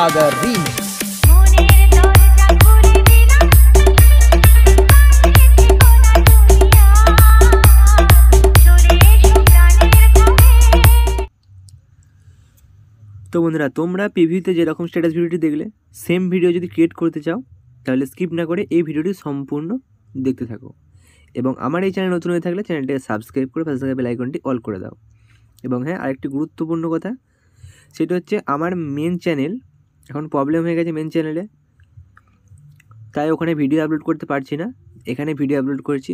सागर remix. তো বন্ধুরা, তোমরা পিভিতে যেরকম স্ট্যাটাস ভিডিওটি দেখলে সেম ভিডিও যদি ক্রিয়েট করতে চাও তাহলে স্কিপ না করে এই ভিডিওটি সম্পূর্ণ দেখতে থাকো। এবং আমার এই চ্যানেল নতুন হয়ে থাকলে চ্যানেলটাকে সাবস্ক্রাইব করে পাশে থাকা বেল আইকনটি অল করে দাও। এবং হ্যাঁ, আরেকটি গুরুত্বপূর্ণ কথা, সেটা হচ্ছে আমার মেন চ্যানেল এখন প্রবলেম হয়ে গেছে মেন চ্যানেলে, তাই ওখানে ভিডিও আপলোড করতে পারছি না, এখানে ভিডিও আপলোড করছি।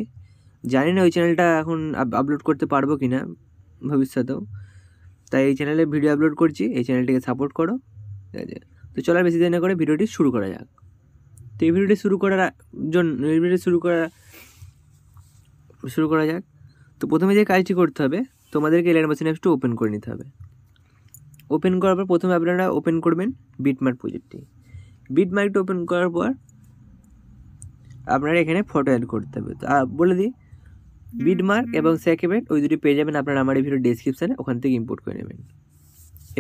জানি না ওই চ্যানেলটা এখন আপলোড করতে পারবো কি না ভবিষ্যতেও, তাই এই চ্যানেলে ভিডিও আপলোড করছি। এই চ্যানেলটিকে সাপোর্ট করো, ঠিক আছে? তো চলো বেশি দেরি না করে ভিডিওটি শুরু করা যাক। তো এই ভিডিওটি শুরু করা যাক। তো প্রথমে যে কাজটি করতে হবে, তোমাদেরকে এলাইন মোশন অ্যাপসটি ওপেন করে নিতে হবে। ওপেন করার পর প্রথমে আপনারা ওপেন করবেন বিটমার্ক প্রজেক্টটি। বিটমার্কটি ওপেন করার পর আপনারা এখানে ফটো অ্যাড করতে হবে। তো বলে দিই, বিটমার্ক এবং স্যাকেবেট ওই দুটি পেয়ে যাবেন আপনারা আমার এই ভিডিও ডেসক্রিপশানে, ওখান থেকে ইম্পোর্ট করে নেবেন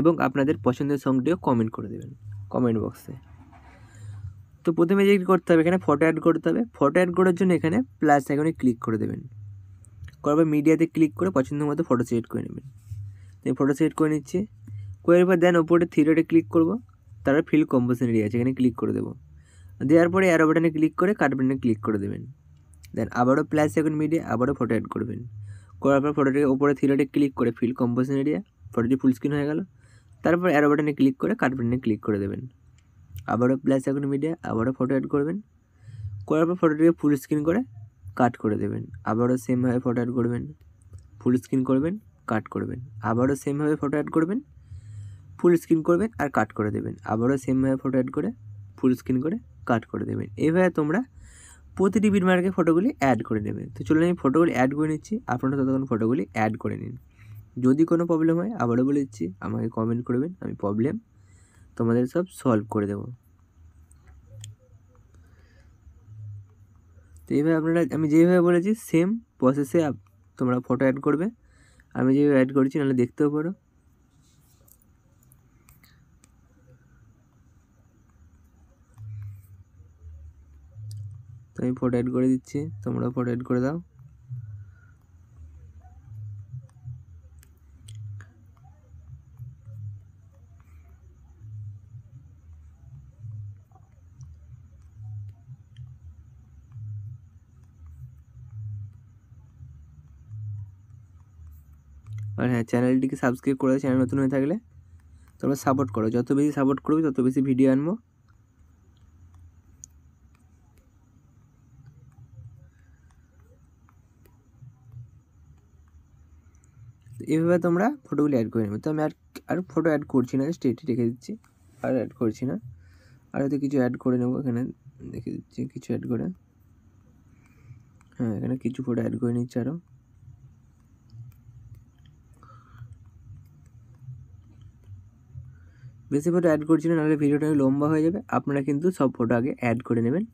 এবং আপনাদের পছন্দের সংটিও কমেন্ট করে দেবেন কমেন্ট বক্সে। তো প্রথমে যে করতে হবে, এখানে ফটো অ্যাড করতে হবে। ফটো অ্যাড করার জন্য এখানে প্লাস আইকনে ক্লিক করে দেবেন। করার পর মিডিয়াতে ক্লিক করে পছন্দ মতো ফটো সিলেক্ট করে নেবেন। তো ফটো সিলেক্ট করে নিচ্ছি, করার পর দেন ওপরে থ্রি ডটে ক্লিক করব, তারপর ফিল কম্পোজিশন এরিয়া আছে এখানে ক্লিক করে দেবো। দেওয়ার পরে অ্যারো বাটনে ক্লিক করে কাট বাটনে ক্লিক করে দেবেন। দেন আবারও প্লাস আইকন মিডিয়া, আবারও ফটো অ্যাড করবেন। করার পর ফটোটিকে ওপরে থ্রি ডটে ক্লিক করে ফিল কম্পোজিশন এরিয়া, ফটোটি ফুল স্ক্রিন হয়ে গেল। তারপর অ্যারো বাটনে ক্লিক করে কাট বাটনে ক্লিক করে দেবেন। আবারও প্লাস আইকন মিডিয়া, আবারও ফটো অ্যাড করবেন। করার পর ফটোটিকে ফুল স্ক্রিন করে কাট করে দেবেন। আবারও সেমভাবে ফটো অ্যাড করবেন, ফুল স্ক্রিন করবেন, কাট করবেন। আবারও সেমভাবে ফটো অ্যাড করবেন, ফুল স্ক্রিন করবেন আর কাট করে দেবেন। আবারও সেমভাবে ফটো অ্যাড করে ফুল স্ক্রিন করে কাট করে দেবেন। এইভাবে তোমরা প্রতিটি বিটমার্কে ফটোগুলি অ্যাড করে নেবে। তো চলুন আমি ফটোগুলি অ্যাড করে নিচ্ছি, আপনারা ততক্ষণ ফটোগুলি অ্যাড করে নিন। যদি কোনো প্রবলেম হয় আবারও বলে দিচ্ছি, আমাকে কমেন্ট করবেন, আমি প্রবলেম তোমাদের সব সলভ করে দেবো। তো এইভাবে আপনারা আমি যেভাবে বলেছি সেম প্রসেসে তোমরা ফটো অ্যাড করবে। আমি যেভাবে অ্যাড করেছি নাহলে দেখতেও পারো। তো আমি ফটো অ্যাড করে দিচ্ছি, তোমরাও ফটো অ্যাড করে দাও। আর হ্যাঁ, চ্যানেলটিকে সাবস্ক্রাইব করে চ্যানেল নতুন হয়ে থাকলে তোমরা সাপোর্ট করো, যত বেশি সাপোর্ট করবে তত বেশি ভিডিও আনবো। এইভাবে তোমরা ফটোগুলি অ্যাড করে নেবে। তো আমি আর ফটো অ্যাড করছি না, জাস্ট এটি রেখে দিচ্ছি, আর অ্যাড করছি না। আর হয়তো কিছু অ্যাড করে নেবো, এখানে দেখে দিচ্ছি কিছু অ্যাড করে। হ্যাঁ, এখানে কিছু ফটো অ্যাড করে নিচ্ছি আরও। বেশি ফটো অ্যাড করছি না, নাহলে ভিডিওটা লম্বা হয়ে যাবে। আপনারা কিন্তু সব ফটো আগে অ্যাড করে নেবেন।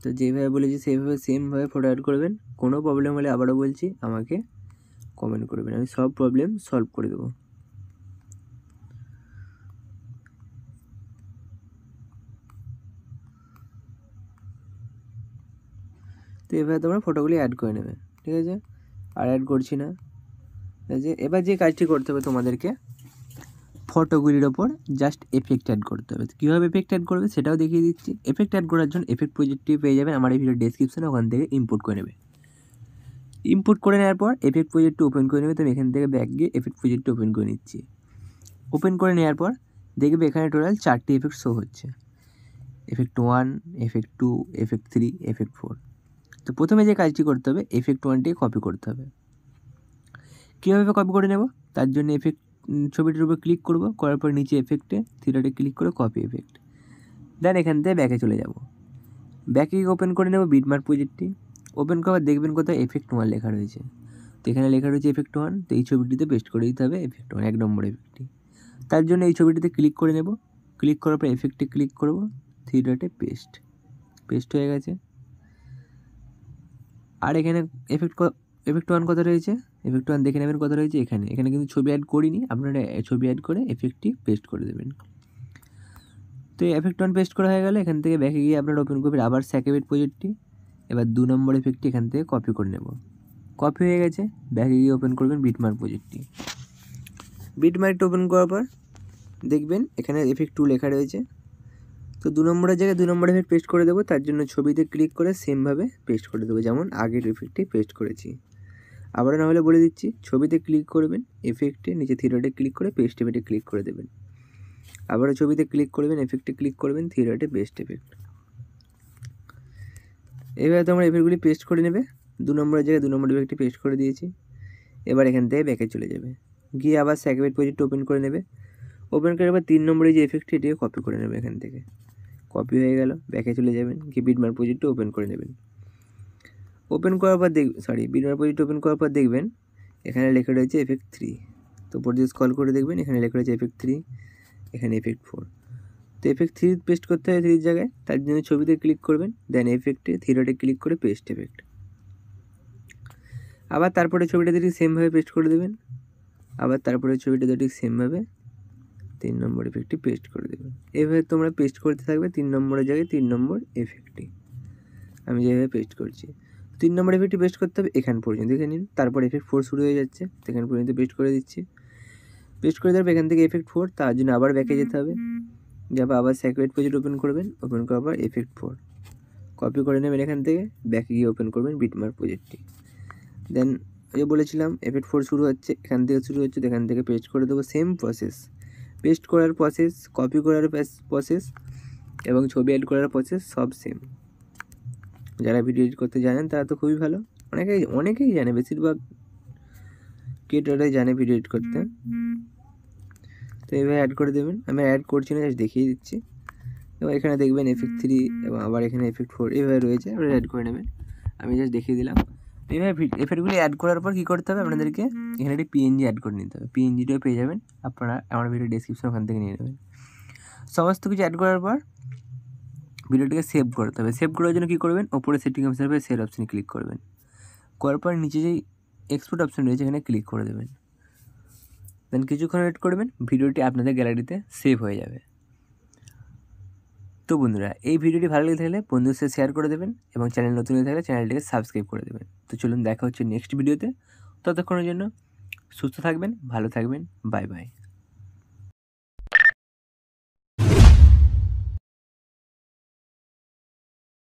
তো যেভাবে বলেছি সেইভাবে সেমভাবে ফটো অ্যাড করবেন। কোনো প্রবলেম হলে আবারও বলছি আমাকে কমেন্ট করবেন, আমি সব প্রবলেম সলভ করে দেবো। তো এভাবে তোমরা ফটোগুলি অ্যাড করে নেবে, ঠিক আছে? আর অ্যাড করছি না, ঠিক আছে? এবার যে কাজটি করতে হবে তোমাদেরকে, ফটোগুলির ওপর জাস্ট এফেক্ট অ্যাড করতে হবে। কীভাবে এফেক্ট অ্যাড করবে সেটাও দেখিয়ে দিচ্ছি। এফেক্ট অ্যাড করার জন্য এফেক্ট প্রজেক্টটি পেয়ে যাবেন আমার এই ভিডিও ডেসক্রিপশনে, ওখান থেকে ইম্পোর্ট করে নেবে। ইম্পোর্ট করে নেওয়ার পর এফেক্ট প্রজেক্টটি ওপেন করে নেবে। তো আমি এখান থেকে ব্যাক গিয়ে এফেক্ট প্রজেক্টটি ওপেন করে নিচ্ছি। ওপেন করে নেওয়ার পর দেখবে এখানে টোটাল 4টি এফেক্ট শো হচ্ছে, এফেক্ট 1, এফেক্ট 2, এফেক্ট 3, এফেক্ট 4। তো প্রথমে যে কাজটি করতে হবে, এফেক্ট 1টি কপি করতে হবে। কীভাবে কপি করে নেব, তার জন্য এফেক্ট ছবিটির উপর ক্লিক করব, করার পর নিচে এফেক্টে থ্রি ডটে ক্লিক করে কপি এফেক্ট। দেন এখান থেকে ব্যাকে চলে যাব। ব্যাকে ওপেন করে নেব বিটমার্ক প্রজেক্টটি। ওপেন করার দেখবেন কোথাও এফেক্ট 1 লেখা রয়েছে। তো এখানে লেখা রয়েছে এফেক্ট 1। তো এই ছবিটিতে পেস্ট করে দিতে হবে এফেক্ট 1, 1 নম্বর এফেক্টটি। তার জন্য এই ছবিটিতে ক্লিক করে নেব। ক্লিক করার পর এফেক্টে ক্লিক করব, থ্রি ডটে পেস্ট হয়ে গেছে। আর এখানে এফেক্ট এফেক্ট ওয়ান কত রয়েছে, এফেক্ট ওয়ান দেখে নেবেন কত রয়েছে এখানে। এখানে কিন্তু ছবি অ্যাড করিনি, আপনারা ছবি অ্যাড করে এফেক্টটি পেস্ট করে দেবেন। তো এই এফেক্ট ওয়ান পেস্ট করা হয়ে গেলে এখান থেকে ব্যাকে গিয়ে আপনারা ওপেন করবেন আবার স্যাকেবেট প্রজেক্টটি। এবার 2 নম্বর এফেক্টটি এখান থেকে কপি করে নেব। কপি হয়ে গেছে, ব্যাকে গিয়ে ওপেন করবেন বিটমার্ক প্রজেক্টটি। বিটমার্কটা ওপেন করার পর দেখবেন এখানে এফেক্ট 2 লেখা রয়েছে। তো 2 নম্বরের জায়গায় 2 নম্বর এফেক্ট পেস্ট করে দেবো। তার জন্য ছবিতে ক্লিক করে সেমভাবে পেস্ট করে দেবো, যেমন আগের এফেক্টটি পেস্ট করেছি। আবার না হলে বলে দিচ্ছি, ছবিতে ক্লিক করবেন, এফেক্টে নিচে থ্রি ক্লিক করে পেস্ট এফেক্টে ক্লিক করে দেবেন। আবারও ছবিতে ক্লিক করবেন, এফেক্টে ক্লিক করবেন, থ্রি পেস্ট এফেক্ট। এবার তোমরা এফেক্টগুলি পেস্ট করে নেবে। 2 নম্বরের জায়গায় 2 নম্বর এফেক্টটি পেস্ট করে দিয়েছি। এবার এখান থেকে ব্যাকে চলে যাবে, গিয়ে আবার স্যাকেবেট প্রজেক্ট ওপেন করে নেবে। ওপেন করে এবার 3 নম্বরে যে এফেক্টটি এটিকে কপি করে নেবে। এখান থেকে কপি হয়ে গেল, ব্যাকে চলে যাবেন, গিয়ে বিটমার্ক প্রজেক্টটা ওপেন করে নেবেন। ওপেন করার পর বিটমার্ক প্রজেক্ট ওপেন করার পর দেখবেন এখানে লেখা রয়েছে এফেক্ট 3। তো উপর দিয়ে স্ক্রল করে দেখবেন এখানে লেখা রয়েছে এফেক্ট 3, এখানে এফেক্ট 4। তো এফেক্ট 3 পেস্ট করতে হয় 3 জায়গায়। তার জন্য ছবিতে ক্লিক করবেন, দেন এফেক্টে থ্রি ক্লিক করে পেস্ট এফেক্ট। আবার তারপরে ছবিটা ঠিক সেমভাবে পেস্ট করে দেবেন। আবার তারপরে ছবিটা ঠিক সেমভাবে 3 নম্বর এফেক্টটি পেস্ট করে দেবেন। এভাবে তোমরা পেস্ট করতে থাকবে 3 নম্বরের জায়গায় 3 নম্বর এফেক্টটি। আমি যেভাবে পেস্ট করছি 3 নম্বর এফেক্টটি পেস্ট করতে হবে এখান পর্যন্ত, দেখে নিন। তারপর এফেক্ট 4 শুরু হয়ে যাচ্ছে, এখান পর্যন্ত পেস্ট করে দিচ্ছি। পেস্ট করে দেওয়ার এখান থেকে এফেক্ট 4, তার জন্য আবার ব্যাকে যেতে হবে। যাবে আবার স্যাকেবেট প্রজেক্ট ওপেন করবেন, ওপেন করার পর এফেক্ট 4 কপি করে নেবেন। এখান থেকে ব্যাকে গিয়ে ওপেন করবেন বিটমার্ক প্রজেক্টটি। দেন ওই বলেছিলাম এফেক্ট 4 শুরু হচ্ছে, এখান থেকে শুরু হচ্ছে, এখান থেকে পেস্ট করে দেবো। সেম প্রসেস, পেস্ট করার প্রসেস, কপি করার প্রসেস এবং ছবি অ্যাড করার প্রসেস সব সেম। যারা ভিডিও এডিট করতে জানেন তারা তো খুবই ভালো, অনেকেই জানে, বেশিরভাগ ক্রিয়েটররাই জানে ভিডিও এডিট করতে। তো এইভাবে অ্যাড করে দেবেন। আমি অ্যাড করছি না, জাস্ট দেখিয়ে দিচ্ছি। এবং এখানে দেখবেন এফেক্ট 3 এবং আবার এখানে এফেক্ট 4 এইভাবে রয়েছে, আপনারা অ্যাড করে নেবেন। আমি জাস্ট দেখিয়ে দিলাম। এইভাবে এফেক্টগুলি অ্যাড করার পর কী করতে হবে, আপনাদেরকে এখানে একটি পিএনজি অ্যাড করে নিতে হবে। পিএনজিটাও পেয়ে যাবেন আপনারা আমার ভিডিও ডেসক্রিপশন, ওখান থেকে নিয়ে নেবেন। সমস্ত কিছু অ্যাড করার পর ভিডিওটিকে সেভ করতে হবে। সেভ করার জন্য কী করবেন, ওপরে সেটিং অপশানে সেভ অপশানে ক্লিক করবেন। করার পর নিচে যেই এক্সপোর্ট অপশান রয়েছে এখানে ক্লিক করে দেবেন। দেন কিছুক্ষণ ওয়েট করবেন, ভিডিওটি আপনাদের গ্যালারিতে সেভ হয়ে যাবে। তো বন্ধুরা, এই ভিডিওটি ভালো লেগে থাকলে বন্ধুদের সাথে শেয়ার করে দেবেন এবং চ্যানেল নতুন হয়ে থাকলে চ্যানেলটিকে সাবস্ক্রাইব করে দেবেন। তো চলুন দেখা হচ্ছে নেক্সট ভিডিওতে। ততক্ষণের জন্য সুস্থ থাকবেন, ভালো থাকবেন, বাই বাই।